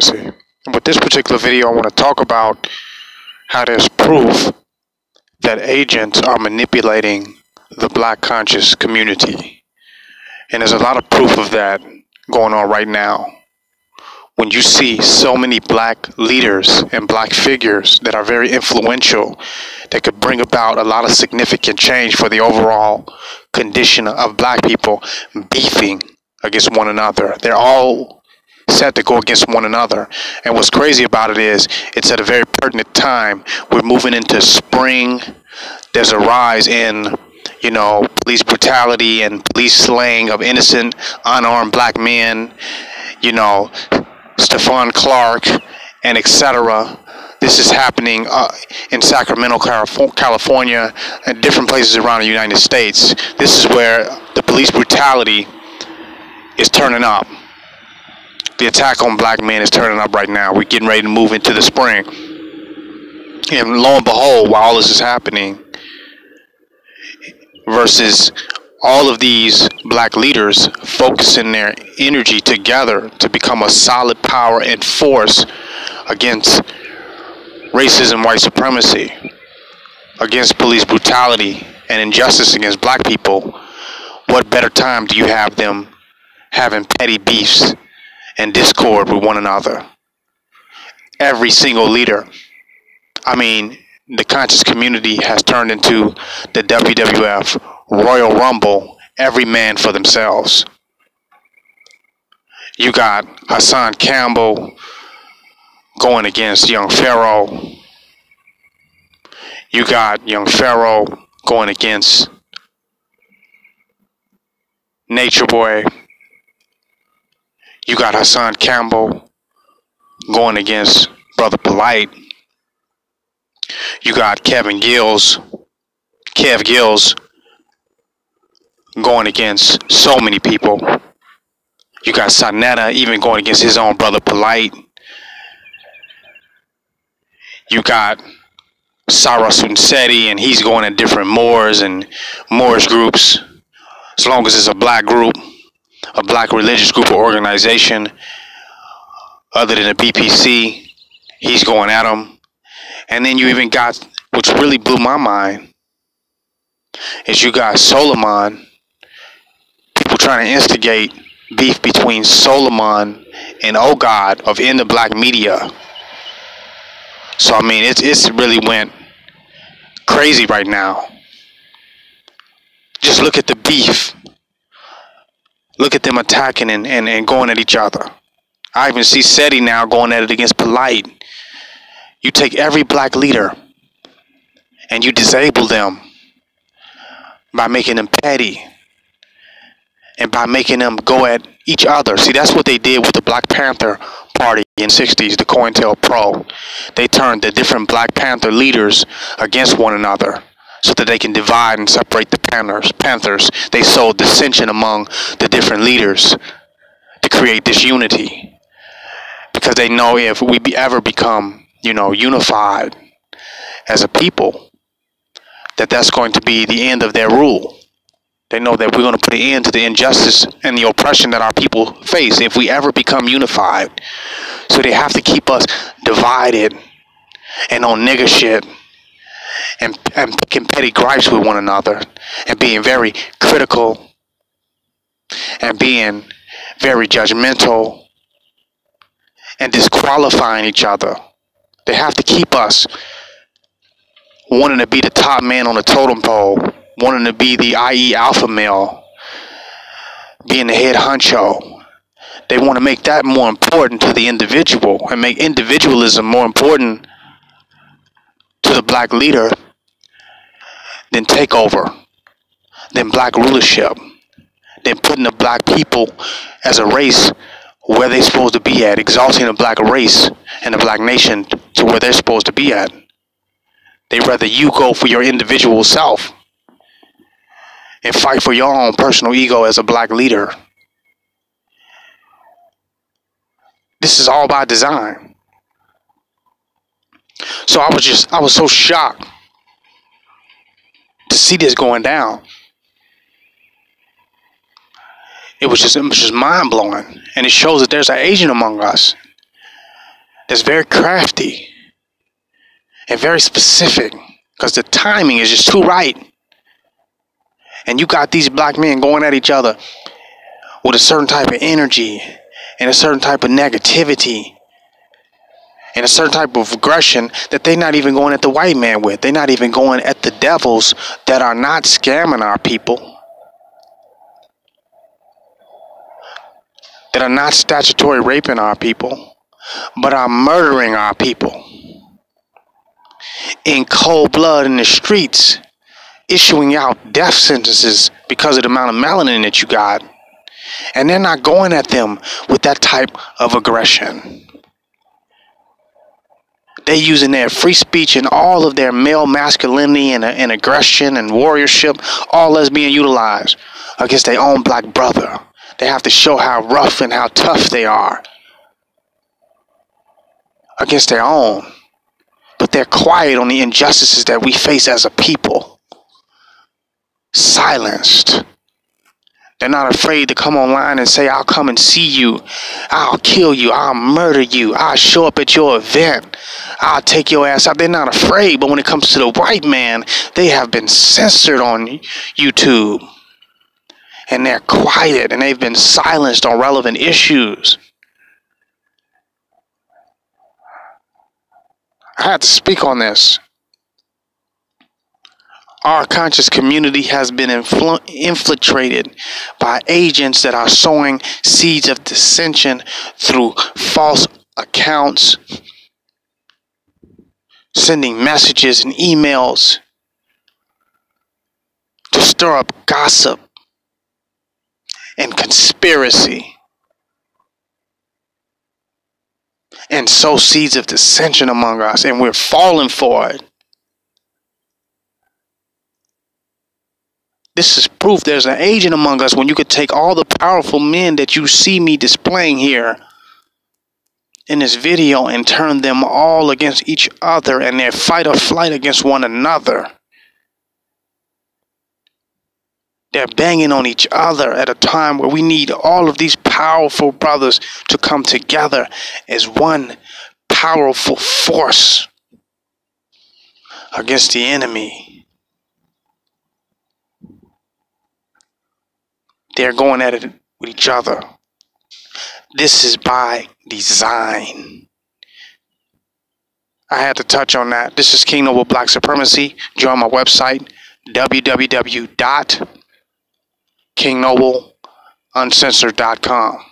supremacy. With this particular video, I want to talk about how there's proof that agents are manipulating the black conscious community. And there's a lot of proof of that going on right now. When you see so many black leaders and black figures that are very influential, that could bring about a lot of significant change for the overall condition of black people, beefing against one another. They're all set to go against one another. And what's crazy about it is it's at a very pertinent time. We're moving into spring. There's a rise in police brutality and police slaying of innocent, unarmed black men, Stephon Clark, and etc. This is happening in Sacramento, California, and different places around the United States. This is where the police brutality is turning up. The attack on black men is turning up right now. We're getting ready to move into the spring. And lo and behold, while all this is happening, versus all of these black leaders focusing their energy together to become a solid power and force against racism, white supremacy, against police brutality and injustice against black people, what better time do you have them having petty beefs and discord with one another? Every single leader. The conscious community has turned into the WWF Royal Rumble, every man for themselves. You got Hassan Campbell going against Young Pharaoh. You got Young Pharaoh going against Nature Boy. You got Hassan Campbell going against Brother Polite. You got Kev Gills, going against so many people. You got Sonetta even going against his own Brother Polite. You got Sarah Sunsetti, and he's going at different Moors and Moorish groups. As long as it's a black group, a black religious group or organization, other than the BPC, he's going at them. And then you even got, which really blew my mind, is you got Solomon, people trying to instigate beef between Solomon and Oh God of In the Black Media. So it's really went crazy right now. Just look at the beef. Look at them attacking and going at each other. I even see SETI now going at it against Polite. You take every black leader and you disable them by making them petty and by making them go at each other. See, that's what they did with the Black Panther Party in the 60s, the COINTELPRO. They turned the different Black Panther leaders against one another so that they can divide and separate the Panthers. They sowed dissension among the different leaders to create this unity, because they know if we ever become unified as a people, that's going to be the end of their rule. They know that we're going to put an end to the injustice and the oppression that our people face if we ever become unified. So they have to keep us divided and on nigger shit and picking petty gripes with one another and being very critical and being very judgmental and disqualifying each other. They have to keep us wanting to be the top man on the totem pole, wanting to be the i.e. alpha male, being the head honcho. They want to make that more important to the individual and make individualism more important to the black leader than takeover, than black rulership, than putting the black people as a race where they're supposed to be at, exalting the black race and the black nation to where they're supposed to be at. They'd rather you go for your individual self and fight for your own personal ego as a black leader. This is all by design. So I was so shocked to see this going down. It was just mind blowing, and it shows that there's an agent among us. that's very crafty and very specific, because the timing is just too right. And you got these black men going at each other with a certain type of energy and a certain type of negativity and a certain type of aggression that they're not even going at the white man with. They're not even going at the devils that are not scamming our people, that are not statutory raping our people, but are murdering our people in cold blood in the streets, issuing out death sentences because of the amount of melanin that you got. And they're not going at them with that type of aggression. They're using their free speech and all of their male masculinity and aggression and warriorship, all that's being utilized against their own black brother. They have to show how rough and how tough they are against their own. But they're quiet on the injustices that we face as a people. Silenced. They're not afraid to come online and say, I'll come and see you. I'll kill you. I'll murder you. I'll show up at your event. I'll take your ass out. They're not afraid. But when it comes to the white man, they have been censored on YouTube. And they're quiet and they've been silenced on relevant issues. I had to speak on this. Our conscious community has been infiltrated by agents that are sowing seeds of dissension through false accounts, sending messages and emails to stir up gossip and conspiracy and sow seeds of dissension among us, and we're falling for it. This is proof there's an agent among us when you could take all the powerful men that you see me displaying here in this video and turn them all against each other and their fight or flight against one another. They're banging on each other at a time where we need all of these powerful brothers to come together as one powerful force against the enemy. They're going at it with each other. This is by design. I had to touch on that. This is King Noble Black Supremacy. Join my website, www.kingnobleuncensored.com.